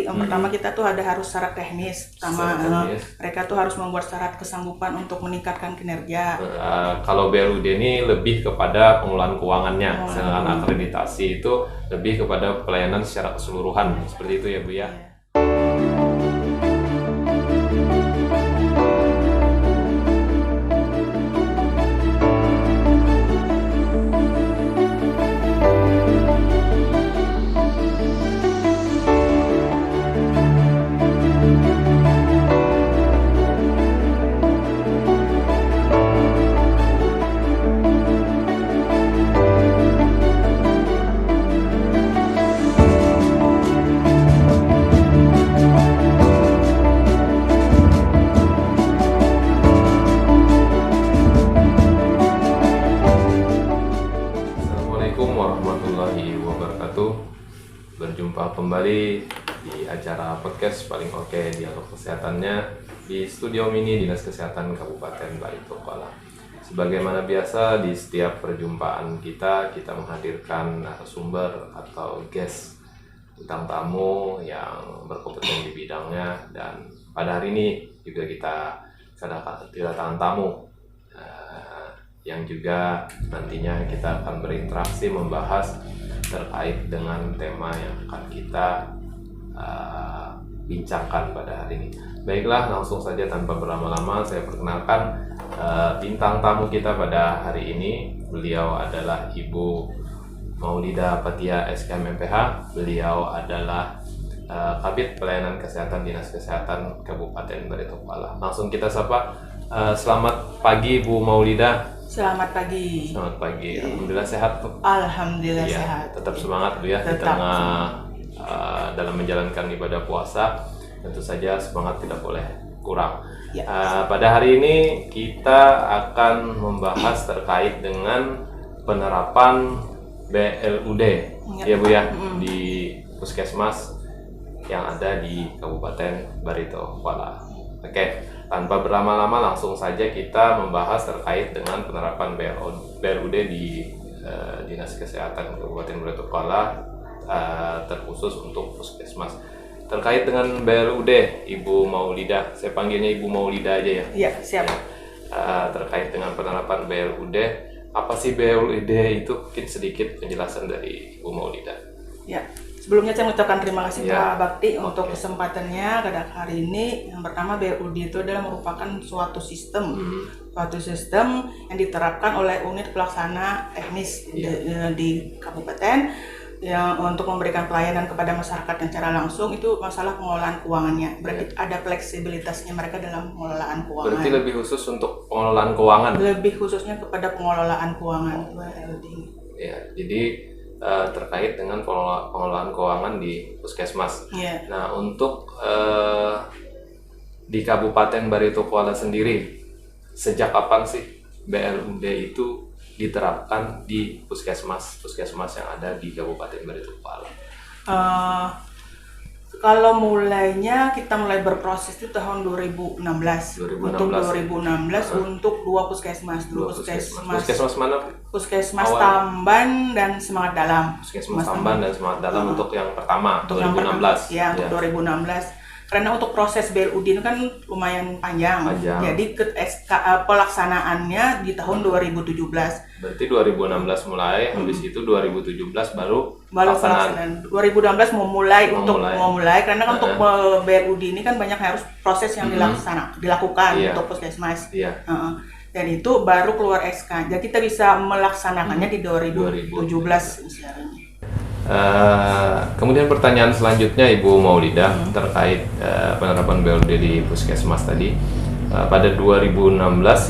Bakti. Yang pertama kita tuh harus syarat teknis. Mereka tuh harus membuat syarat kesanggupan untuk meningkatkan kinerja. Kalau BLUD ini lebih kepada pengelolaan keuangannya, sedangkan akreditasi itu lebih kepada pelayanan secara keseluruhan. Seperti itu ya Bu ya. Berjumpa kembali di acara podcast paling oke dialog kesehatannya di studio mini Dinas Kesehatan Kabupaten Baritokwala. Sebagaimana biasa di setiap perjumpaan kita menghadirkan narasumber atau guest bintang tamu yang berkompeten di bidangnya, dan pada hari ini juga kita kedatangan tamu yang juga nantinya kita akan berinteraksi membahas terkait dengan tema yang akan kita bincangkan pada hari ini. Baiklah, langsung saja tanpa berlama-lama saya perkenalkan bintang tamu kita pada hari ini. Beliau adalah Ibu Maulida Patia SKM MPH. Beliau adalah Kabid Pelayanan Kesehatan Dinas Kesehatan Kabupaten Baritokwala. Langsung kita sapa. Selamat pagi Bu Maulida. Selamat pagi. Selamat pagi. Alhamdulillah sehat tuh. Alhamdulillah ya, sehat. Tetap semangat Bu ya di tengah dalam menjalankan ibadah puasa. Tentu saja semangat tidak boleh kurang. Ya. Pada hari ini kita akan membahas terkait dengan penerapan BLUD ya Bu ya di puskesmas yang ada di Kabupaten Baritokwala. Oke. Tanpa berlama-lama langsung saja kita membahas terkait dengan penerapan BLUD di Dinas Kesehatan Kabupaten Baritokwala, terkhusus untuk puskesmas. Terkait dengan BLUD, Ibu Maulida, saya panggilnya Ibu Maulida aja ya. Iya, siap. Terkait dengan penerapan BLUD, apa sih BLUD itu? Mungkin sedikit penjelasan dari Ibu Maulida. Ya. Sebelumnya saya mengucapkan terima kasih Pak Bakti untuk kesempatannya pada hari ini. Yang pertama, BLUD itu adalah merupakan suatu sistem yang diterapkan oleh unit pelaksana teknis di kabupaten yang untuk memberikan pelayanan kepada masyarakat yang secara langsung. Itu masalah pengelolaan keuangannya. Berarti ada fleksibilitasnya mereka dalam pengelolaan keuangan. Berarti lebih khusus untuk pengelolaan keuangan. Lebih khususnya kepada pengelolaan keuangan BLUD. Ya, jadi terkait dengan pengelolaan keuangan di puskesmas. Yeah. Nah, untuk di Kabupaten Baritokwala sendiri, sejak kapan sih BLUD itu diterapkan di puskesmas yang ada di Kabupaten Baritokwala? Kalau kita mulai berproses itu tahun 2016. Untuk 2016 untuk dua puskesmas. Puskesmas mana? Puskesmas Tamban dan Semangat Dalam. Puskesmas Tamban dan Semangat Dalam untuk yang pertama, untuk 2016. Untuk 2016. Karena untuk proses BLUD itu kan lumayan panjang. Jadi pelaksanaannya di tahun 2017. Berarti 2016 mulai, habis itu 2017 baru pelaksanaan. 2016 memulai karena kan untuk BLUD ini kan banyak harus proses yang dilakukan untuk puskesmas. Dan itu baru keluar SK. Jadi kita bisa melaksanakannya di 2017 misalnya. Kemudian pertanyaan selanjutnya Ibu Maulida terkait penerapan BLUD di puskesmas tadi. Pada 2016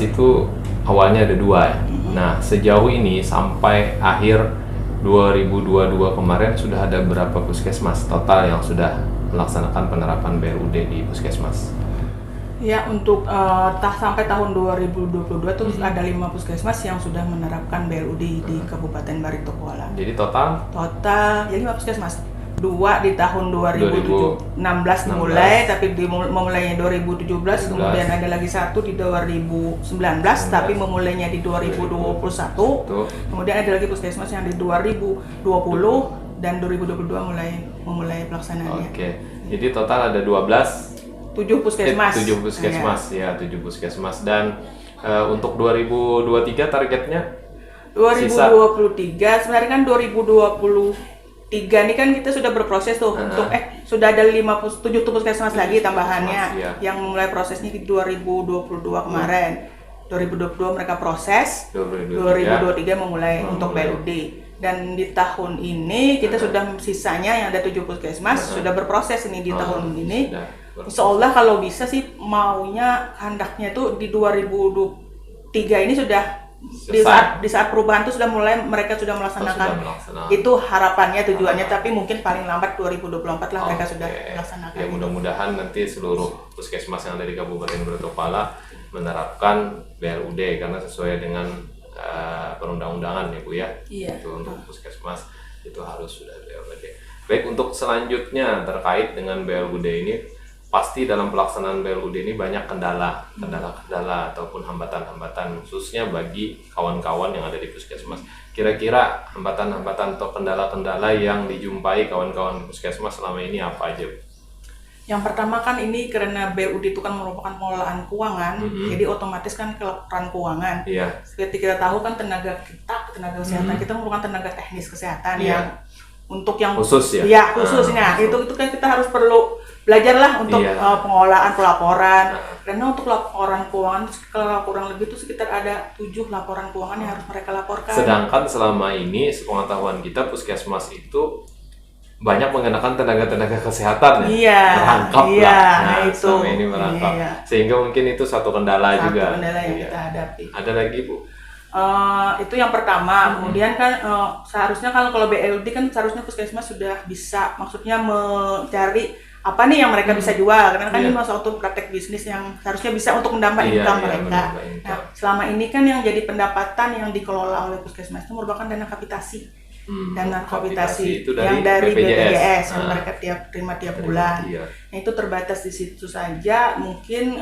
itu awalnya ada 2 ya. Nah, sejauh ini sampai akhir 2022 kemarin sudah ada berapa puskesmas total yang sudah melaksanakan penerapan BLUD di puskesmas? Ya, untuk sampai tahun 2022 tuh ada 5 puskesmas yang sudah menerapkan BLUD di Kabupaten Baritokwala. Jadi total ya 5 puskesmas. 2 di tahun 2016 mulai, tapi memulainya 2017, kemudian ada lagi 1 di 2019, tapi memulainya di 2021. Kemudian ada lagi puskesmas yang di 2020 dan 2022 memulai pelaksanaannya. Oke. Jadi total ada 7 puskesmas. 7 puskesmas ya, 7 puskesmas. Dan untuk 2023 targetnya 2023 sebenarnya kan 2023 ini kan kita sudah berproses tuh untuk sudah ada 7 puskesmas lagi tambahannya yang mulai prosesnya di 2022 kemarin. 2022 mereka proses, 2023 memulai untuk BLUD. Dan di tahun ini kita sudah sisanya yang ada 7 puskesmas sudah berproses ini di tahun ini. Insya Allah kalau bisa sih maunya hendaknya tuh di 2023 ini sudah di saat perubahan itu sudah mulai mereka sudah melaksanakan. Itu harapannya, tujuannya, tapi mungkin paling lambat 2024 lah mereka sudah melaksanakan. Ya mudah-mudahan nanti seluruh puskesmas yang ada di Kabupaten Bertopala menerapkan BLUD karena sesuai dengan perundang-undangan ya Bu ya. Iya. Itu untuk puskesmas itu harus sudah BLUD. Baik, untuk selanjutnya terkait dengan BLUD ini, pasti dalam pelaksanaan BLUD ini banyak kendala ataupun hambatan-hambatan khususnya bagi kawan-kawan yang ada di puskesmas. Kira-kira hambatan-hambatan atau kendala-kendala yang dijumpai kawan-kawan puskesmas selama ini apa aja? Yang pertama kan ini karena BLUD itu kan merupakan pengelolaan keuangan, jadi otomatis kan kelaporan keuangan. Iya. Seperti kita tahu kan tenaga kesehatan kita merupakan tenaga teknis kesehatan yang untuk yang khusus ya. Iya, khususnya. Itu kan kita harus perlu belajarlah untuk pengelolaan pelaporan. Karena untuk laporan keuangan kalau kurang lebih itu sekitar ada 7 laporan keuangan yang harus mereka laporkan. Sedangkan selama ini sepengetahuan kita puskesmas itu banyak mengenakan tenaga-tenaga kesehatan ya, merangkap lah. Nah, itu selama ini merangkap, sehingga mungkin itu satu kendala juga. Kendala yang kita hadapi. Ada lagi Bu? Itu yang pertama. Kemudian kan seharusnya kalau BLUD kan seharusnya puskesmas sudah bisa, maksudnya mencari apa nih yang mereka bisa jual, karena kan ini masalah untuk praktek bisnis yang seharusnya bisa untuk menambah income mereka. Nah, selama ini kan yang jadi pendapatan yang dikelola oleh puskesmas itu merupakan dana kapitasi. Dana kapitasi itu yang dari BPJS yang mereka terima tiap bulan. Nah, itu terbatas di situ saja. Mungkin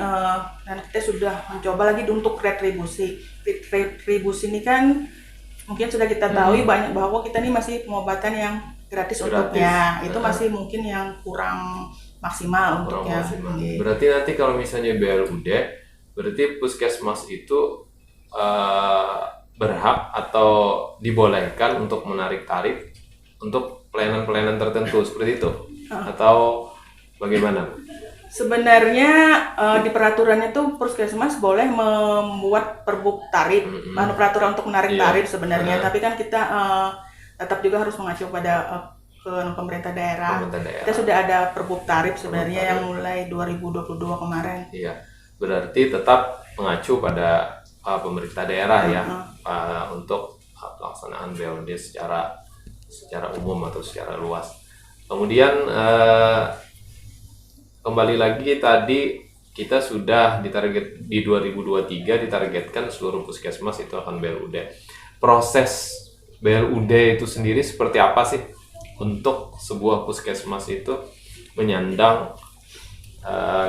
dan kita sudah mencoba lagi untuk retribusi. Retribusi ini kan mungkin sudah kita tahu banyak bahwa kita ini masih pengobatan yang gratis untuknya. Itu masih mungkin yang kurang maksimal untuknya. Berarti nanti kalau misalnya BLUD, berarti puskesmas itu berhak atau dibolehkan untuk menarik tarif untuk pelayanan-pelayanan tertentu seperti itu atau bagaimana? Sebenarnya di peraturannya tuh puskesmas boleh membuat perbuk tarif, peraturan untuk menarik tarif sebenarnya, tapi kan kita tetap juga harus mengacu pada ke pemerintah daerah. Kita sudah ada perbuk tarif sebenarnya yang mulai 2022 kemarin. Iya, berarti tetap mengacu pada pemerintah daerah ya untuk pelaksanaan BLUD secara umum atau secara luas. Kemudian kembali lagi tadi kita sudah ditarget di 2023 ditargetkan seluruh puskesmas itu akan BLUD. Proses BLUD itu sendiri seperti apa sih untuk sebuah puskesmas itu menyandang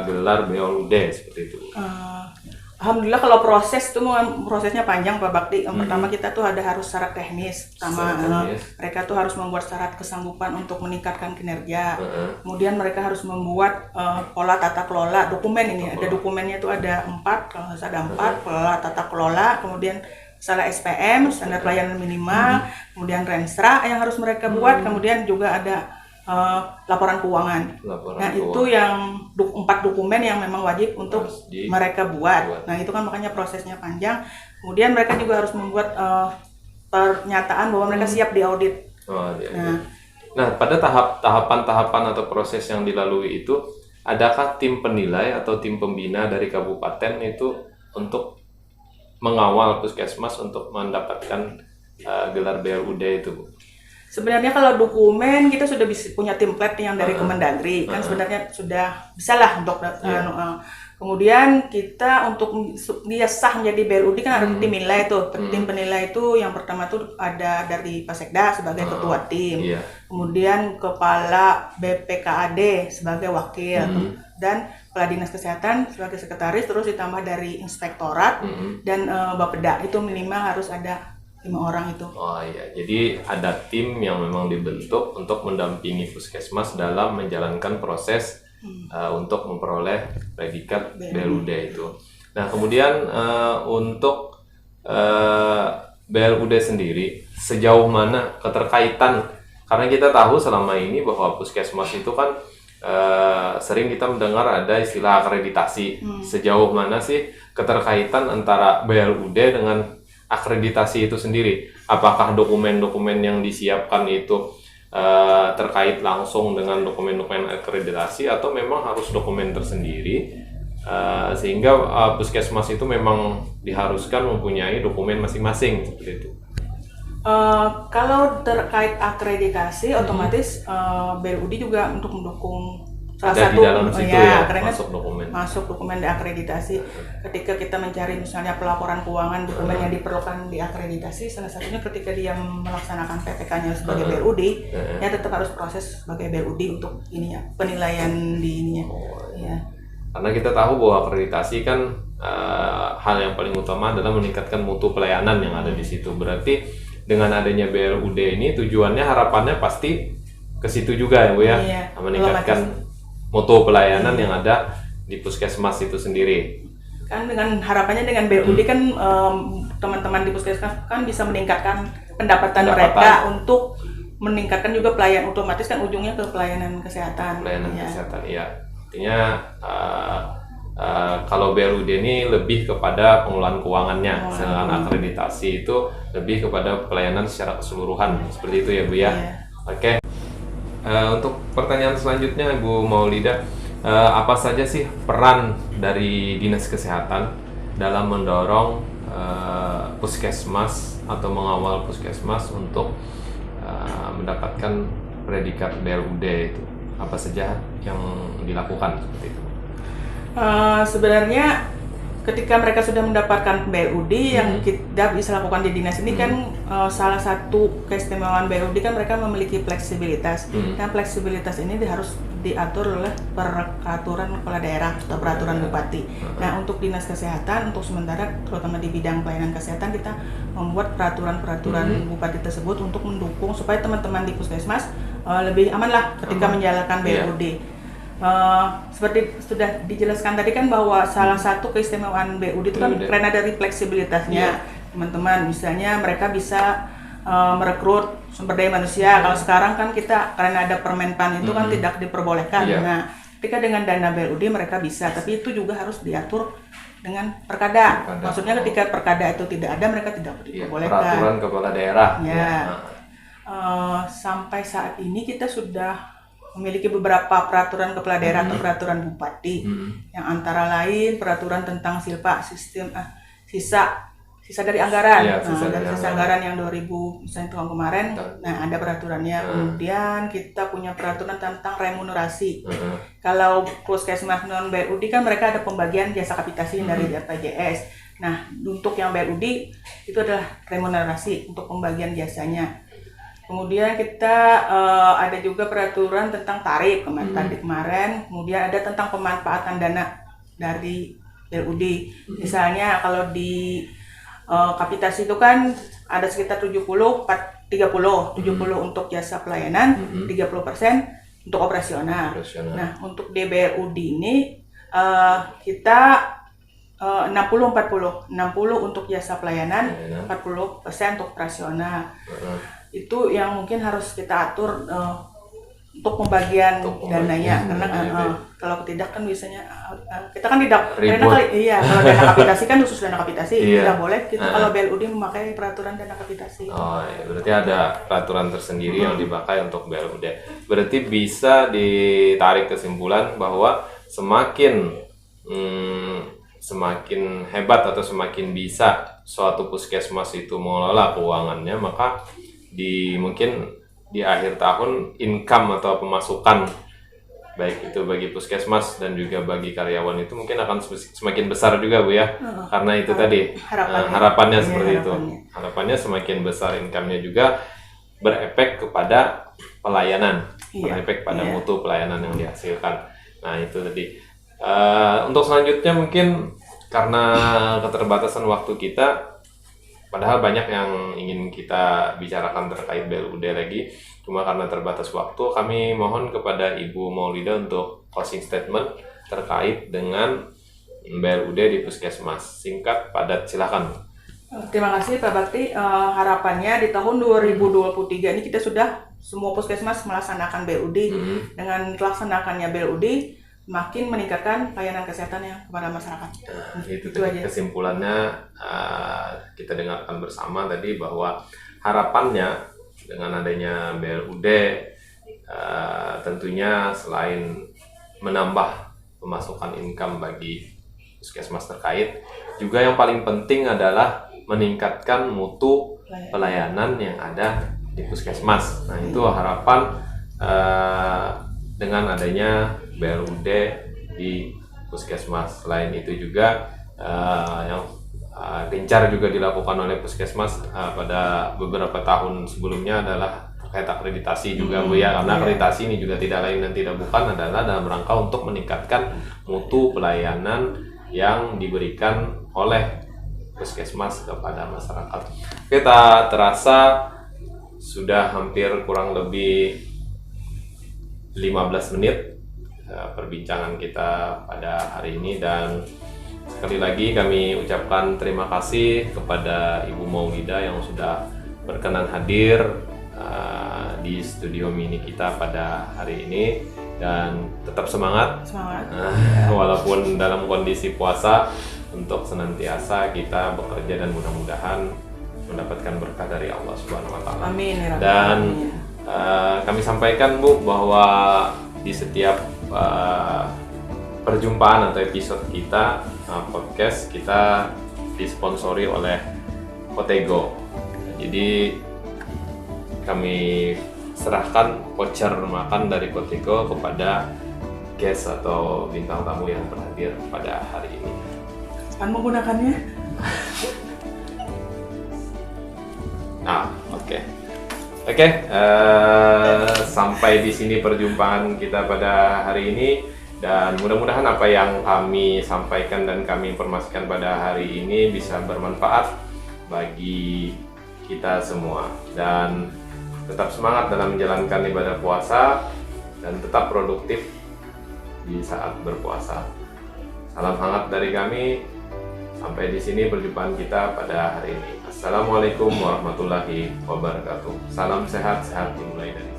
gelar BLUD seperti itu? Alhamdulillah kalau prosesnya panjang Pak Bakti. Yang pertama kita tuh harus syarat teknis. Mereka tuh harus membuat syarat kesanggupan untuk meningkatkan kinerja. Kemudian mereka harus membuat pola tata kelola, dokumen ini. Ada dokumennya tuh ada 4, kalau nggak salah ada 4, pola tata kelola, kemudian salah SPM, standar pelayanan minimal, kemudian Renstra yang harus mereka buat, kemudian juga ada laporan keuangan. Itu yang 4 dokumen yang memang wajib untuk mereka buat. Nah, itu kan makanya prosesnya panjang. Kemudian mereka juga harus membuat pernyataan bahwa mereka siap diaudit. Nah, pada tahapan-tahapan atau proses yang dilalui itu, adakah tim penilai atau tim pembina dari kabupaten itu untuk mengawal puskesmas untuk mendapatkan gelar BLUD itu, Bu? Sebenarnya kalau dokumen kita sudah bisa punya template yang dari Kemendagri, kan sebenarnya sudah bisa lah untuk kemudian kita untuk dia sah menjadi BLUD kan harus tim nilai tuh. Tim penilai itu yang pertama tuh ada dari Pak Sekda sebagai ketua tim, kemudian kepala BPKAD sebagai wakil, dan kepala dinas kesehatan sebagai sekretaris, terus ditambah dari inspektorat dan Bapeda. Itu minimal harus ada 5 orang itu. Oh iya, jadi ada tim yang memang dibentuk untuk mendampingi puskesmas dalam menjalankan proses untuk memperoleh predikat BLUD itu. Nah kemudian untuk BLUD sendiri sejauh mana keterkaitan, karena kita tahu selama ini bahwa puskesmas itu kan sering kita mendengar ada istilah akreditasi. Sejauh mana sih keterkaitan antara BLUD dengan akreditasi itu sendiri? Apakah dokumen-dokumen yang disiapkan itu terkait langsung dengan dokumen-dokumen akreditasi atau memang harus dokumen tersendiri sehingga puskesmas itu memang diharuskan mempunyai dokumen masing-masing seperti itu? Kalau terkait akreditasi, otomatis BLUD juga untuk mendukung salah ada satu di dalam situ ya, karena masuk dokumen diakreditasi. Ketika kita mencari misalnya pelaporan keuangan, dokumen yang diperlukan diakreditasi, salah satunya ketika dia melaksanakan PPK-nya sebagai BLUD, ya tetap harus proses sebagai BLUD untuk ini ya, penilaian di ininya. Ya. Karena kita tahu bahwa akreditasi kan hal yang paling utama adalah meningkatkan mutu pelayanan yang ada di situ. Berarti dengan adanya BLUD ini tujuannya, harapannya pasti ke situ juga ya Bu ya, meningkatkan mutu pelayanan yang ada di puskesmas itu sendiri. Kan dengan harapannya dengan BLUD kan teman-teman di puskesmas kan bisa meningkatkan pendapatan mereka untuk meningkatkan juga pelayanan, otomatis kan ujungnya ke pelayanan kesehatan. Kesehatan, iya. Artinya kalau BLUD ini lebih kepada pengelolaan keuangannya, sedangkan akreditasi itu lebih kepada pelayanan secara keseluruhan. Seperti itu ya Bu ya. Oke. Untuk pertanyaan selanjutnya Bu Maulida, apa saja sih peran dari Dinas Kesehatan dalam mendorong puskesmas atau mengawal puskesmas untuk mendapatkan predikat BLUD itu? Apa saja yang dilakukan seperti itu? Sebenarnya ketika mereka sudah mendapatkan BLUD yang kita bisa lakukan di dinas ini kan salah satu keistimewaan BLUD kan mereka memiliki fleksibilitas. Dan fleksibilitas ini harus diatur oleh peraturan kepala daerah atau peraturan bupati. Nah untuk dinas kesehatan untuk sementara terutama di bidang pelayanan kesehatan kita membuat peraturan-peraturan bupati tersebut untuk mendukung supaya teman-teman di puskesmas lebih aman lah ketika menjalankan BLUD. Seperti sudah dijelaskan tadi kan bahwa salah satu keistimewaan BLUD itu kan karena dari fleksibilitasnya teman-teman, misalnya mereka bisa merekrut sumber daya manusia. Kalau sekarang kan kita karena ada Permenpan itu kan tidak diperbolehkan. Nah, ketika dengan dana BLUD mereka bisa, tapi itu juga harus diatur dengan perkada. Maksudnya ketika perkada itu tidak ada, mereka tidak diperbolehkan. Peraturan kepala daerah. Sampai saat ini kita sudah memiliki beberapa peraturan kepala daerah atau peraturan bupati yang antara lain peraturan tentang SILPA, sistem sisa dari anggaran. Sisa anggaran yang 2000 misalnya tahun kemarin, nah ada peraturannya. Kemudian kita punya peraturan tentang remunerasi. Kalau puskesmas non BLUD kan mereka ada pembagian jasa kapitasi dari BPJS. Nah untuk yang BLUD itu adalah remunerasi untuk pembagian jasanya. Kemudian kita ada juga peraturan tentang tarif kemarin. Kemudian ada tentang pemanfaatan dana dari BLUD. Misalnya kalau di kapitasi itu kan ada sekitar 70 untuk jasa pelayanan, 30% untuk operasional. Nah untuk di BLUD ini kita 60-40 untuk jasa pelayanan, 40% untuk operasional. Itu yang mungkin harus kita atur untuk pembagian dananya, karena kalau tidak kan biasanya kita kan tidak kalau dana kapitasi kan khusus dana kapitasi tidak boleh kita kalau BLUD memakai peraturan dana kapitasi. Berarti ada peraturan tersendiri yang dipakai untuk BLUD. Berarti bisa ditarik kesimpulan bahwa semakin hebat atau semakin bisa suatu puskesmas itu mengelola keuangannya, maka mungkin di akhir tahun income atau pemasukan baik itu bagi puskesmas dan juga bagi karyawan itu mungkin akan semakin besar juga Bu ya, karena itu tadi harapannya seperti itu. Harapannya semakin besar income-nya juga berefek kepada pelayanan, berefek pada mutu pelayanan yang dihasilkan. Nah itu tadi. Untuk selanjutnya mungkin karena keterbatasan waktu kita, Padahal banyak yang ingin kita bicarakan terkait BLUD lagi, cuma karena terbatas waktu, kami mohon kepada Ibu Maulida untuk closing statement terkait dengan BLUD di Puskesmas. Singkat, padat, silakan. Terima kasih Pak Bakti. Harapannya di tahun 2023 ini kita sudah semua puskesmas melaksanakan BLUD. Dengan dilaksanakannya BLUD, makin meningkatkan pelayanan kesehatannya kepada masyarakat. Itu aja. Kesimpulannya kita dengarkan bersama tadi bahwa harapannya dengan adanya BLUD tentunya selain menambah pemasukan income bagi puskesmas terkait, juga yang paling penting adalah meningkatkan mutu pelayanan yang ada di puskesmas. Nah, itu harapan dengan adanya BLUD di puskesmas. Selain itu juga yang gencar juga dilakukan oleh puskesmas pada beberapa tahun sebelumnya adalah terkait akreditasi juga Bu ya, karena akreditasi ini juga tidak lain dan tidak bukan adalah dalam rangka untuk meningkatkan mutu pelayanan yang diberikan oleh puskesmas kepada masyarakat. Kita terasa sudah hampir kurang lebih 15 menit perbincangan kita pada hari ini, dan sekali lagi kami ucapkan terima kasih kepada Ibu Maulida yang sudah berkenan hadir di studio mini kita pada hari ini, dan tetap semangat. Walaupun dalam kondisi puasa, untuk senantiasa kita bekerja dan mudah-mudahan mendapatkan berkah dari Allah Subhanahu wa taala. Amin. Dan kami sampaikan Bu bahwa di setiap perjumpaan atau episode kita podcast kita disponsori oleh Kotego. Jadi kami serahkan voucher makan dari Kotego kepada guest atau bintang tamu yang berhadir pada hari ini. Kapan menggunakannya? Oke, sampai di sini perjumpaan kita pada hari ini, dan mudah-mudahan apa yang kami sampaikan dan kami informasikan pada hari ini bisa bermanfaat bagi kita semua, dan tetap semangat dalam menjalankan ibadah puasa dan tetap produktif di saat berpuasa. Salam hangat dari kami. Sampai di sini perjumpaan kita pada hari ini. Assalamualaikum warahmatullahi wabarakatuh. Salam sehat dimulai dari